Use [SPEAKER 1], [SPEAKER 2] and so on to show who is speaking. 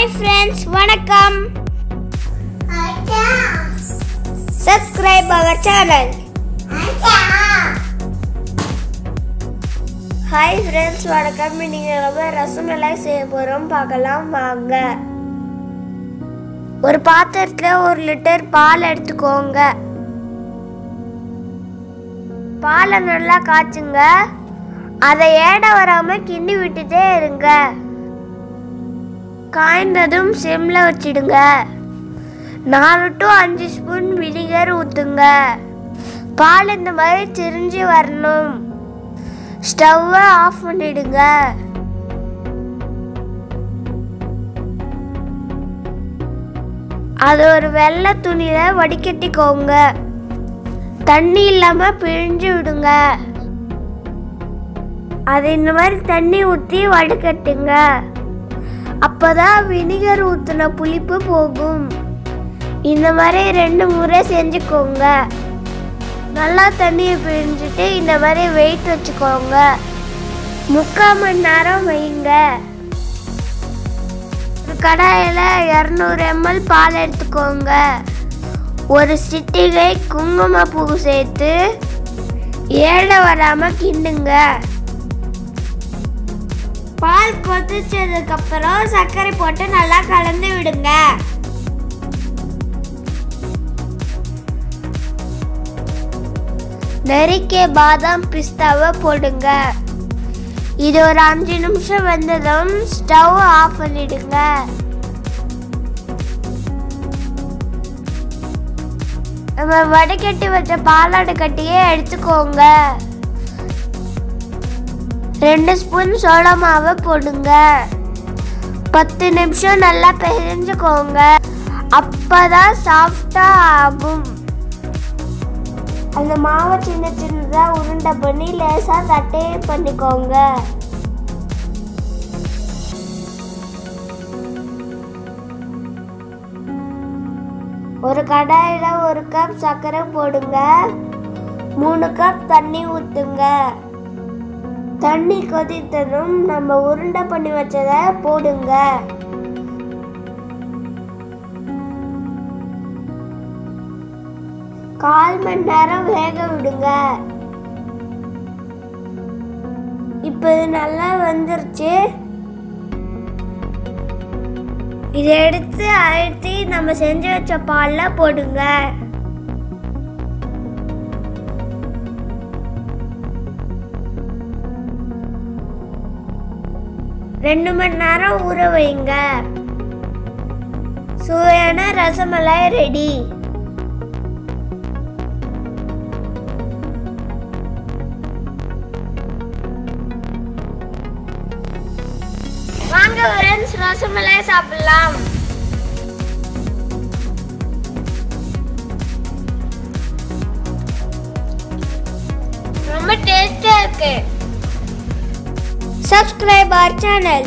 [SPEAKER 1] Hi friends, வணக்கம். Subscribe our channel. Hi friends, வணக்கம். இன்னைக்கு நம்ம ரசமலாய் செய்ய போறோம், பார்க்கலாம் வாங்க. ஒரு பாத்திரத்துல 1 லிட்டர் பால் எடுத்துக்கோங்க. பாலை நல்லா காய்ச்சுங்க. அதை ஏட வராம கிண்டி விட்டுட்டே இருங்க. காய்ந்ததும் சிம்ல வச்சிடுங்க. 4 to 5 ஸ்பூன் வினிகர் ஊத்துங்க. பால் இந்த மாதிரி திரிஞ்சு வரணும். ஸ்டவ்வை ஆஃப் பண்ணிடுங்க. அது ஒரு வெள்ளை துணியில வடிகட்டிக்கோங்க. தண்ணி இல்லாம பிழிஞ்சு விடுங்க. அது இந்த மாதிரி தண்ணி ஊற்றி வடிகட்டுங்க. அப்பதான் வினிகர் ஊற்றின புளிப்பு போகும். இந்த மாதிரி 2 முறை செஞ்சுக்கோங்க. நல்லா தண்ணியை பிழிஞ்சிட்டு இந்த மாதிரி வெயிட் வச்சுக்கோங்க. 3/4 மணி நேரம் வைங்க. ஒரு கடாயில் 200 ml பால் எடுத்துக்கோங்க. ஒரு சிட்டிகை குங்குமப்பூ சேர்த்து ஏட வராம கிண்டுங்க. பால் கொதிச்சதுக்கு அப்புறம் சர்க்கரை போட்டு நல்லா கலந்து விடுங்க. நறுக்கிய பாதாம் பிஸ்தாவை போடுங்க. இது ஒரு 5 நிமிஷம் வெந்ததும் ஸ்டவ் ஆஃப் பண்ணிடுங்க. நம்ம வடிகட்டி வச்ச பாலாடை கட்டியே எடுத்துக்கோங்க. 2 ஸ்பூன் சோளா மாவை போடுங்க. 10 நிமிஷம் நல்லா பிசைஞ்சுக்கோங்க. அப்பதான் சாஃப்டா ஆகும். அந்த மாவை சின்ன சின்னதா உருண்டை பண்ணி லேசா தட்டை பண்ணிக்கோங்க. ஒரு கடாயில 1 கப் சர்க்கரை போடுங்க. 3 கப் தண்ணி ஊத்துங்க. தண்ணி கொதித்ததும் நம்ம உருண்டை பண்ணி வச்சதை போடுங்க. கால் மணி நேரம் வேக விடுங்க. இப்போ இது நல்லா வந்துருச்சு. இதை எடுத்து அழுத்தி நம்ம செஞ்சு வச்ச பால்ல போடுங்க. ரெண்டு மணி நேரம் ஊற வைங்க. சுவையான ரசமலாய் ரெடி. வாங்க ஃப்ரெண்ட்ஸ், ரசமலாய் சாப்பிடலாம். ரொம்ப டேஸ்டா இருக்கு. Subscribe our channel.